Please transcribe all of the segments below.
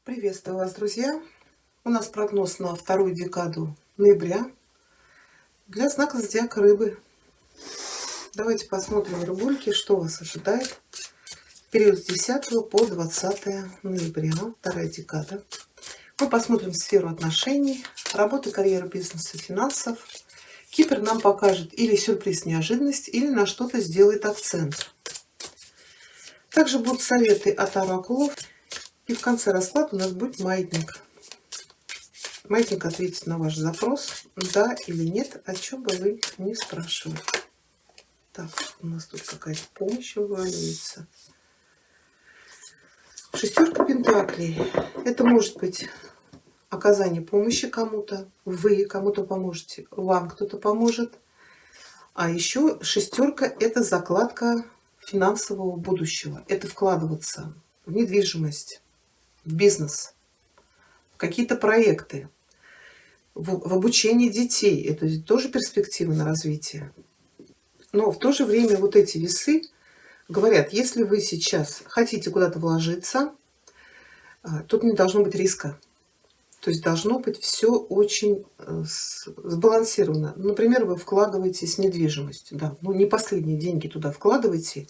Приветствую вас, друзья! У нас прогноз на вторую декаду ноября для знака зодиака Рыбы. Давайте посмотрим, рыбульки, что вас ожидает в период с 10 по 20 ноября, вторая декада. Мы посмотрим сферу отношений, работы, карьеры, бизнеса, финансов. Кипр нам покажет или сюрприз, неожиданность, или на что-то сделает акцент. Также будут советы от оракулов. И в конце расклада у нас будет маятник. Маятник ответит на ваш запрос, да или нет, о чем бы вы ни спрашивали. Так, у нас тут какая-то помощь вываливается. Шестерка пентаклей. Это может быть оказание помощи кому-то. Вы кому-то поможете, вам кто-то поможет. А еще шестерка – это закладка финансового будущего. Это вкладываться в недвижимость, в бизнес, в какие-то проекты, в обучение детей. Это тоже перспективы на развитие. Но в то же время вот эти весы говорят, если вы сейчас хотите куда-то вложиться, тут не должно быть риска. То есть должно быть все очень сбалансировано. Например, вы вкладываетесь в недвижимость. Да, ну не последние деньги туда вкладываете.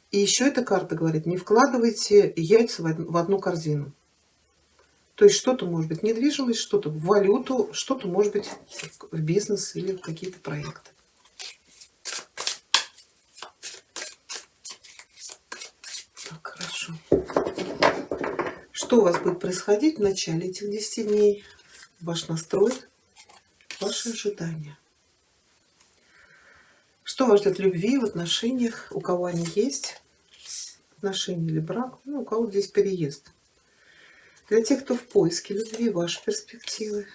И еще эта карта говорит, не вкладывайте яйца в одну корзину. То есть что-то может быть недвижимость, что-то в валюту, что-то может быть в бизнес или в какие-то проекты. Так, хорошо. Что у вас будет происходить в начале этих 10 дней? Ваш настрой, ваши ожидания. Что вас ждет в любви, в отношениях? У кого они есть? Отношения или брак? Ну, у кого здесь переезд. Для тех, кто в поиске любви, ваши перспективы.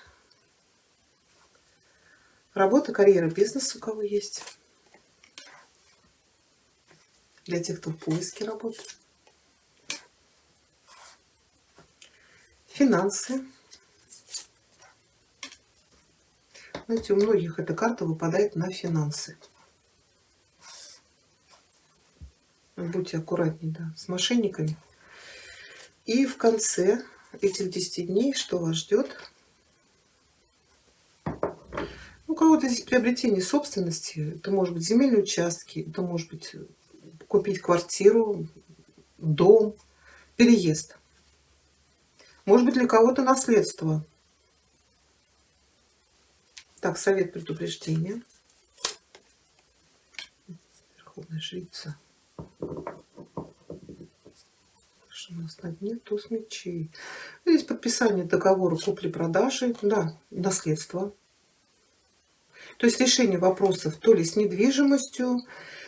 Работа, карьера, бизнес у кого есть. Для тех, кто в поиске работы. Финансы. Знаете, у многих эта карта выпадает на финансы. Будьте аккуратнее, да, с мошенниками. И в конце этих 10 дней что вас ждет? У кого-то здесь приобретение собственности. Это может быть земельные участки, это может быть купить квартиру, дом, переезд. Может быть, для кого-то наследство. Так, совет предупреждения. Верховная жрица. Что у нас на дне? Туз мечей. Здесь подписание договора купли-продажи. Да, наследство. То есть решение вопросов то ли с недвижимостью,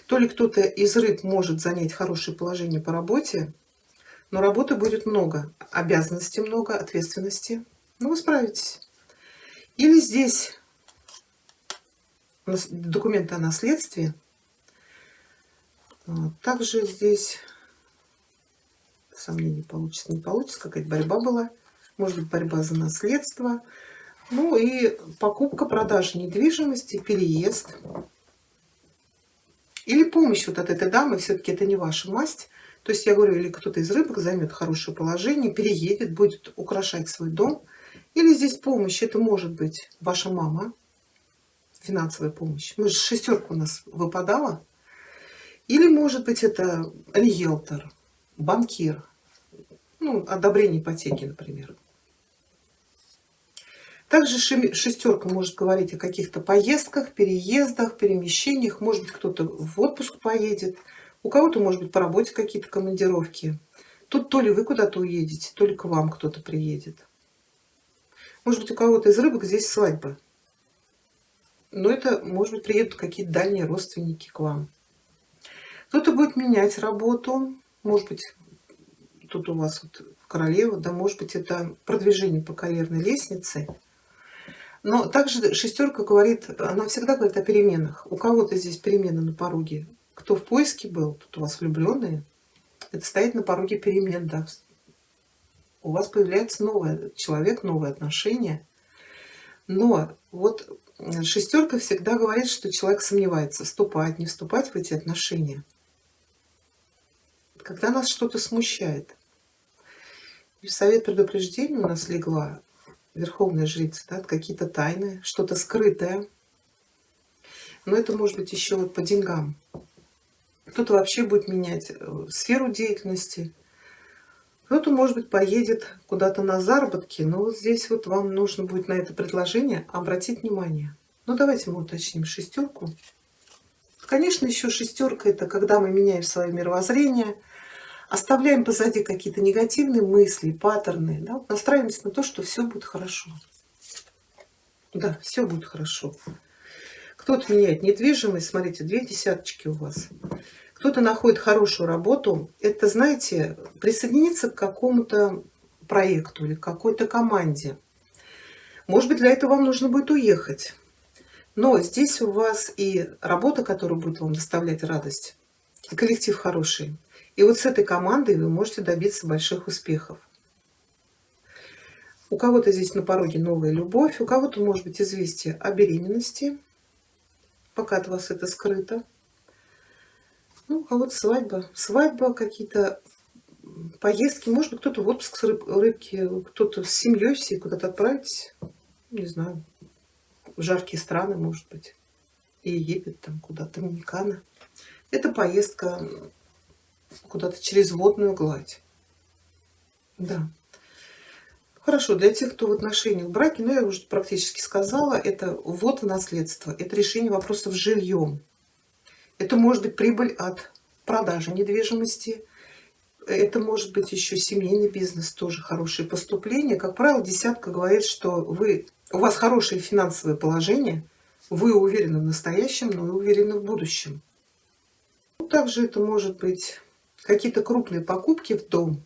то ли кто-то из рыб может занять хорошее положение по работе, но работы будет много, обязанностей много, ответственности. Но вы справитесь. Или здесь документы о наследстве. Также здесь сомнений получится, не получится, какая-то борьба была. Может быть, борьба за наследство. Ну и покупка, продажа недвижимости, переезд. Или помощь вот от этой дамы, все-таки это не ваша масть. То есть я говорю, или кто-то из рыбок займет хорошее положение, переедет, будет украшать свой дом. Или здесь помощь, это может быть ваша мама, финансовая помощь. Мы же шестерка у нас выпадала. Или может быть это риэлтор, банкир, ну, одобрение ипотеки, например. Также шестерка может говорить о каких-то поездках, переездах, перемещениях. Может быть, кто-то в отпуск поедет. У кого-то, может быть, по работе какие-то командировки. Тут то ли вы куда-то уедете, то ли к вам кто-то приедет. Может быть, у кого-то из рыбок здесь свадьба. Но это, может быть, приедут какие-то дальние родственники к вам. Кто-то будет менять работу. Может быть, тут у вас вот королева, да, может быть, это продвижение по карьерной лестнице. Но также шестерка говорит, она всегда говорит о переменах. У кого-то здесь перемены на пороге. Кто в поиске был, тут у вас влюбленные, это стоит на пороге перемен, да. У вас появляется новый человек, новые отношения. Но вот шестерка всегда говорит, что человек сомневается, вступать, не вступать в эти отношения. Когда нас что-то смущает. И в совет предупреждения у нас легла Верховная Жрица, да, какие-то тайны, что-то скрытое. Но это может быть еще вот по деньгам. Кто-то вообще будет менять сферу деятельности. Кто-то, может быть, поедет куда-то на заработки, но вот здесь вот вам нужно будет на это предложение обратить внимание. Ну, давайте мы уточним шестерку. Конечно, еще шестерка — это когда мы меняем свое мировоззрение, оставляем позади какие-то негативные мысли, паттерны, да, настраиваемся на то, что все будет хорошо. Да, все будет хорошо. Кто-то меняет недвижимость, смотрите, 2 десяточки у вас. Кто-то находит хорошую работу. Это, знаете, присоединиться к какому-то проекту или к какой-то команде. Может быть, для этого вам нужно будет уехать. Но здесь у вас и работа, которая будет вам доставлять радость, и коллектив хороший. И вот с этой командой вы можете добиться больших успехов. У кого-то здесь на пороге новая любовь, у кого-то, может быть, известие о беременности. Пока от вас это скрыто. Ну, у кого-то свадьба. Свадьба, какие-то поездки. Может быть, кто-то в отпуск с рыбки, кто-то с семьей всей куда-то отправитесь. Не знаю, в жаркие страны, может быть. И Египет, там куда-то, Доминикана. Это поездка куда-то через водную гладь. Да. Хорошо, для тех, кто в отношениях в браке, ну, я уже практически сказала, это ввод в наследство, это решение вопросов с жильем. Это может быть прибыль от продажи недвижимости, это может быть еще семейный бизнес, тоже хорошие поступления. Как правило, десятка говорит, что у вас хорошее финансовое положение, вы уверены в настоящем, но и уверены в будущем. Также это может быть какие-то крупные покупки в дом.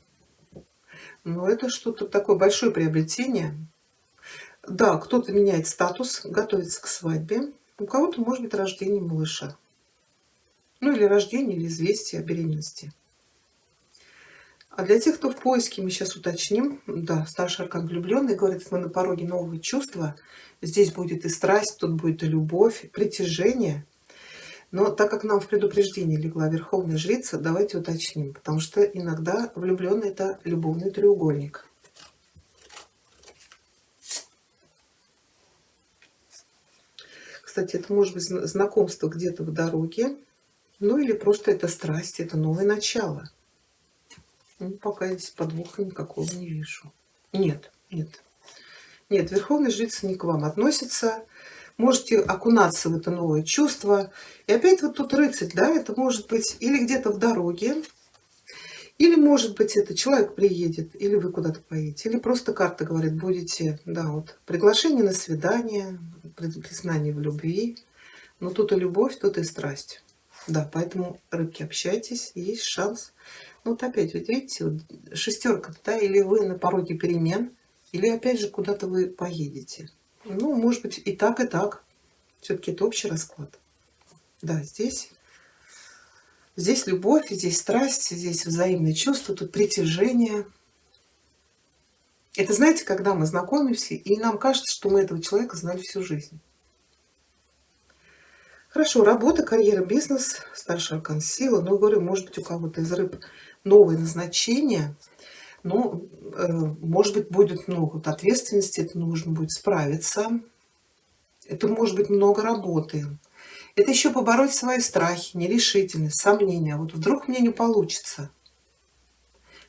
Но это что-то такое большое приобретение. Да, кто-то меняет статус, готовится к свадьбе. У кого-то может быть рождение малыша. Ну или рождение, или известие о беременности. А для тех, кто в поиске, мы сейчас уточним. Да, старший аркан влюбленный говорит, мы на пороге нового чувства. Здесь будет и страсть, тут будет и любовь, и притяжение. Но так как нам в предупреждении легла Верховная Жрица, давайте уточним. Потому что иногда влюбленный — это любовный треугольник. Кстати, это может быть знакомство где-то в дороге. Ну или просто это страсть, это новое начало. Ну, пока здесь подвоха никакого не вижу. Нет, нет. Нет, Верховная Жрица не к вам относится. Можете окунаться в это новое чувство. И опять вот тут рыцарь, да, это может быть или где-то в дороге, или, может быть, это человек приедет, или вы куда-то поедете, или просто карта говорит, будете, да, вот, приглашение на свидание, признание в любви. Но тут и любовь, тут и страсть. Да, поэтому, рыбки, общайтесь, есть шанс. Ну, вот опять, вот видите, вот шестерка, да, или вы на пороге перемен, или опять же куда-то вы поедете. Ну, может быть, и так, и так. Все-таки это общий расклад. Да, здесь любовь, здесь страсть, здесь взаимные чувства, тут притяжение. Это, знаете, когда мы знакомимся, и нам кажется, что мы этого человека знали всю жизнь. Хорошо, работа, карьера, бизнес, старший аркан сила. Ну, говорю, может быть, у кого-то из рыб новое назначение. Ну, может быть, будет много вот ответственности, это нужно будет справиться. Это может быть много работы. Это еще побороть свои страхи, нерешительность, сомнения. Вот вдруг мне не получится.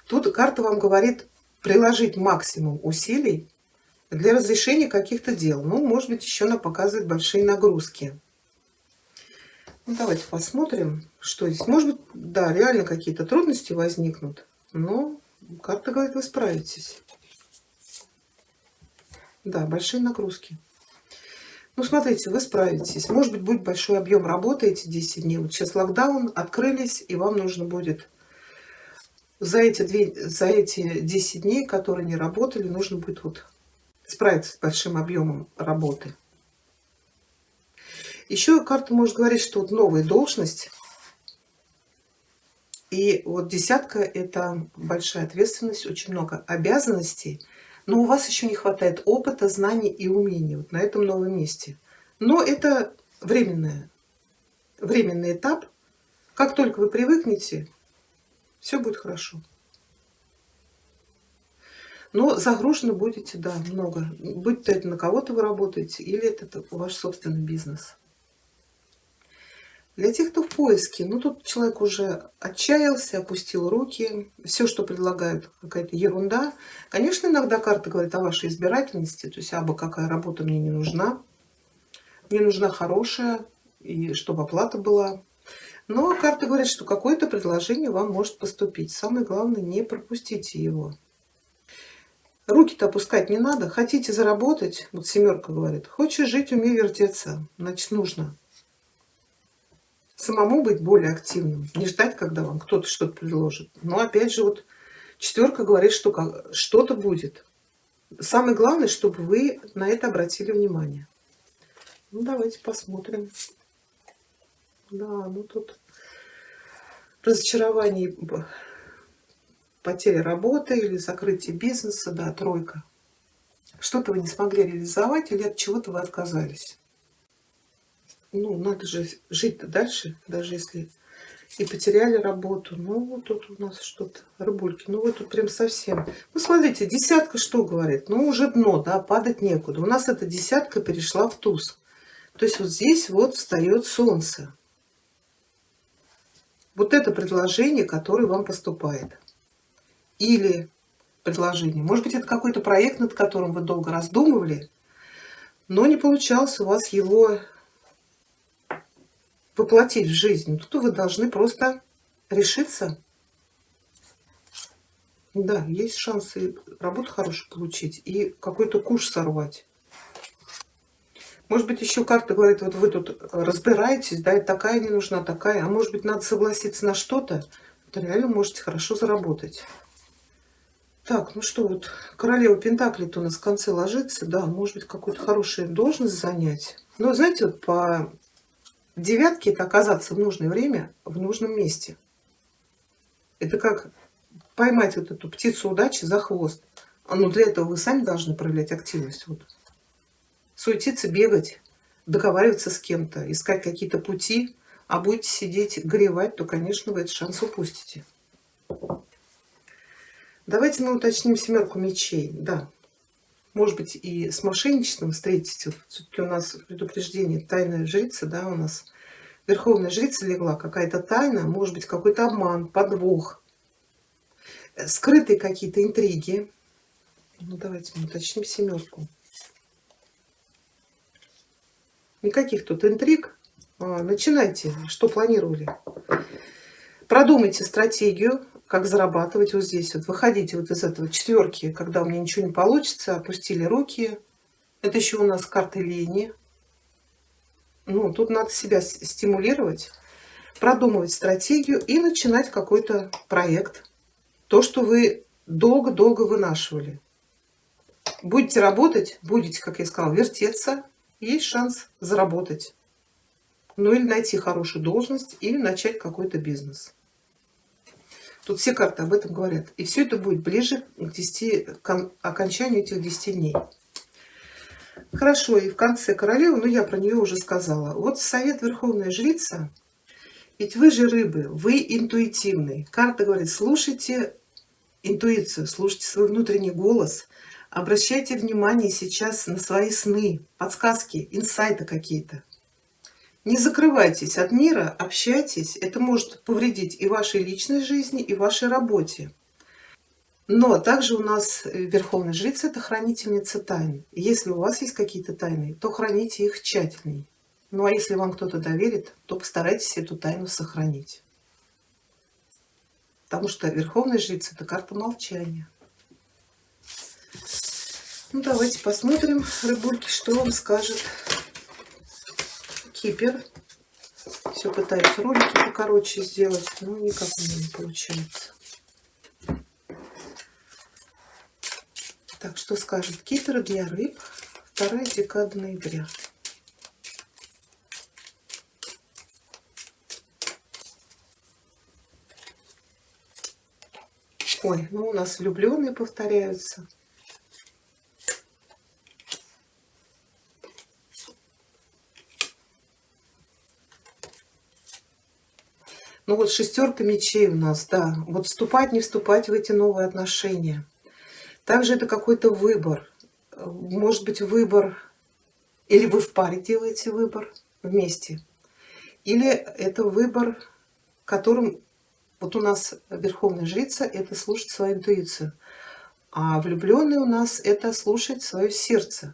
Тут карта вам говорит приложить максимум усилий для разрешения каких-то дел. Ну, может быть, еще она показывает большие нагрузки. Ну, давайте посмотрим, что здесь. Может быть, да, реально какие-то трудности возникнут, но карта говорит, вы справитесь. Да, большие нагрузки. Ну, смотрите, вы справитесь. Может быть, будет большой объем работы эти 10 дней. Вот сейчас локдаун, открылись, и вам нужно будет за эти 10 дней, которые не работали, нужно будет вот справиться с большим объемом работы. Еще карта может говорить, что вот новая должность. И вот десятка — это большая ответственность, очень много обязанностей. Но у вас еще не хватает опыта, знаний и умений вот на этом новом месте. Но это временный этап. Как только вы привыкнете, все будет хорошо. Но загружены будете, да, много. Будь то это на кого-то вы работаете, или это ваш собственный бизнес. Для тех, кто в поиске, ну тут человек уже отчаялся, опустил руки, все, что предлагают, какая-то ерунда. Конечно, иногда карта говорит о вашей избирательности, то есть абы какая работа мне не нужна, мне нужна хорошая, и чтобы оплата была. Но карты говорят, что какое-то предложение вам может поступить. Самое главное, не пропустите его. Руки-то опускать не надо. Хотите заработать, вот семерка говорит, хочешь жить, умей вертеться, значит нужно самому быть более активным, не ждать, когда вам кто-то что-то предложит. Но опять же, вот четверка говорит, что что-то будет. Самое главное, чтобы вы на это обратили внимание. Ну, давайте посмотрим. Да, ну тут разочарование, потеря работы или закрытие бизнеса, да, тройка. Что-то вы не смогли реализовать или от чего-то вы отказались. Ну, надо же жить-то дальше, даже если и потеряли работу. Ну, вот тут у нас что-то, рыбульки, ну вы тут прям совсем. Ну, смотрите, десятка что говорит? Ну, уже дно, да, падать некуда. У нас эта десятка перешла в туз. То есть вот здесь вот встает солнце. Вот это предложение, которое вам поступает. Или предложение. Может быть, это какой-то проект, над которым вы долго раздумывали, но не получалось у вас его воплотить в жизнь. Тут вы должны просто решиться. Да, есть шансы работу хорошую получить и какой-то куш сорвать. Может быть, еще карта говорит, вот вы тут разбираетесь, да, и такая не нужна, такая. А может быть, надо согласиться на что-то, то реально можете хорошо заработать. Так, ну что, вот королева Пентаклей-то у нас в конце ложится, да, может быть, какую-то хорошую должность занять. Но, знаете, вот по девятке это оказаться в нужное время, в нужном месте. Это как поймать вот эту птицу удачи за хвост. Но для этого вы сами должны проявлять активность. Вот. Суетиться, бегать, договариваться с кем-то, искать какие-то пути, а будете сидеть горевать, то, конечно, вы этот шанс упустите. Давайте мы уточним семерку мечей. Да, может быть, и с мошенничеством встретите. Все-таки у нас в предупреждении тайная жрица, да, у нас верховная жрица легла, какая-то тайна, может быть, какой-то обман, подвох, скрытые какие-то интриги. Ну, давайте мы уточним семерку. Никаких тут интриг. Начинайте, что планировали. Продумайте стратегию, как зарабатывать вот здесь. Вот выходите вот из этого четверки, когда у меня ничего не получится, опустили руки. Это еще у нас карта лени. Ну, тут надо себя стимулировать, продумывать стратегию и начинать какой-то проект. То, что вы долго-долго вынашивали. Будете работать, будете, как я сказала, вертеться, есть шанс заработать. Ну или найти хорошую должность, или начать какой-то бизнес. Тут все карты об этом говорят. И все это будет ближе к окончанию этих 10 дней. Хорошо, и в конце королевы, ну я про нее уже сказала. Вот совет Верховная Жрица. Ведь вы же рыбы, вы интуитивный. Карта говорит, слушайте интуицию, слушайте свой внутренний голос. Обращайте внимание сейчас на свои сны, подсказки, инсайты какие-то. Не закрывайтесь от мира, общайтесь. Это может повредить и вашей личной жизни, и вашей работе. Но также у нас Верховная Жрица – это хранительница тайн. Если у вас есть какие-то тайны, то храните их тщательней. Ну а если вам кто-то доверит, то постарайтесь эту тайну сохранить. Потому что Верховная Жрица – это карта молчания. Ну давайте посмотрим, рыбульки, что вам скажет Кипер. Все пытаюсь ролики покороче сделать, но никак у меня не получается. Так, что скажет Кипер для рыб? 2 декада ноября. Ой, ну у нас влюбленные повторяются. Ну вот 6 мечей у нас, да. Вот вступать, не вступать в эти новые отношения. Также это какой-то выбор. Может быть, выбор, или вы в паре делаете выбор вместе, или это выбор, которым вот у нас верховная жрица — это слушать свою интуицию, а влюбленный у нас — это слушать свое сердце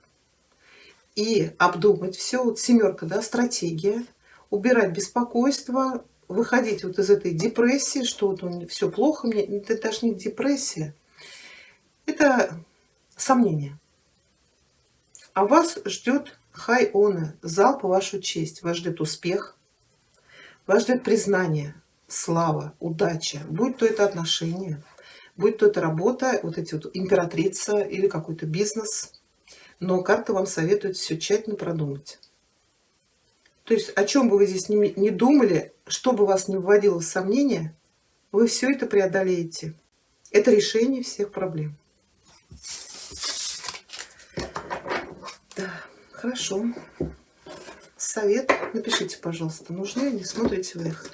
и обдумать все. Вот семерка, да, стратегия, убирать беспокойство, выходить вот из этой депрессии, что вот все плохо мне. Это даже не депрессия, это сомнение. А вас ждет хай-она, залп в вашу честь. Вас ждет успех, вас ждет признание, слава, удача. Будь то это отношения, будь то это работа, вот эти вот императрица или какой-то бизнес. Но карта вам советует все тщательно продумать. То есть о чем бы вы здесь не думали, что бы вас не вводило в сомнение, вы все это преодолеете. Это решение всех проблем. Да, хорошо. Совет напишите, пожалуйста, нужны они, смотрите вы их.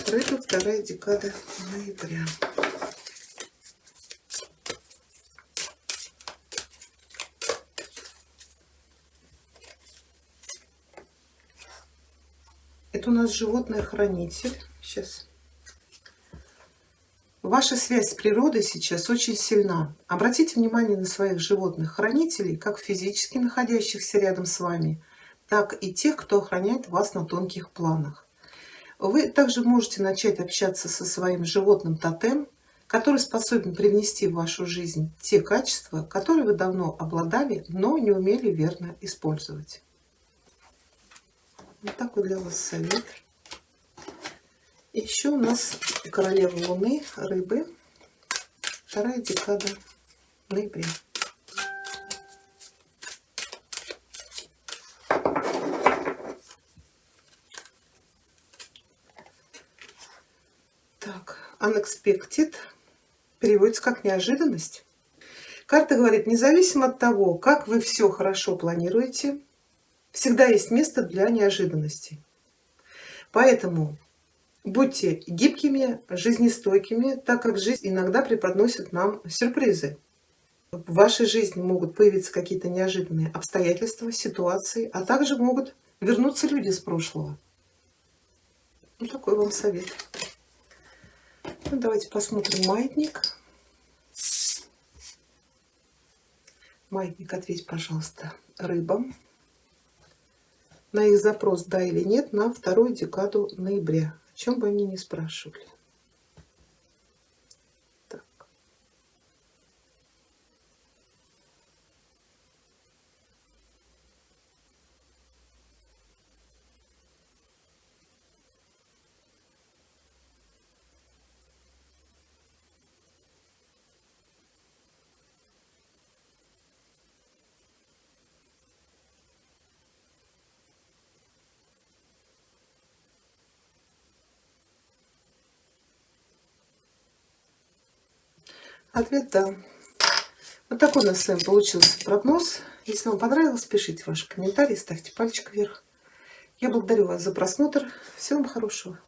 Рыба, 2-я декада ноября. Это у нас животное-хранитель. Сейчас. Ваша связь с природой сейчас очень сильна. Обратите внимание на своих животных-хранителей, как физически находящихся рядом с вами, так и тех, кто охраняет вас на тонких планах. Вы также можете начать общаться со своим животным-тотем, который способен привнести в вашу жизнь те качества, которые вы давно обладали, но не умели верно использовать. Вот такой для вас совет. И еще у нас королева Луны, рыбы, 2-я декада ноября. Так, unexpected переводится как неожиданность. Карта говорит, независимо от того, как вы все хорошо планируете, всегда есть место для неожиданностей. Поэтому будьте гибкими, жизнестойкими, так как жизнь иногда преподносит нам сюрпризы. В вашей жизни могут появиться какие-то неожиданные обстоятельства, ситуации, а также могут вернуться люди с прошлого. Вот такой вам совет. Ну, давайте посмотрим маятник. Маятник, ответь, пожалуйста, рыбам на их запрос «да» или «нет» на 2-ю декаду ноября. О чем бы они ни спрашивали. Так. Ответ «да». Вот такой у нас с вами получился прогноз. Если вам понравилось, пишите ваши комментарии, ставьте пальчик вверх. Я благодарю вас за просмотр. Всего вам хорошего.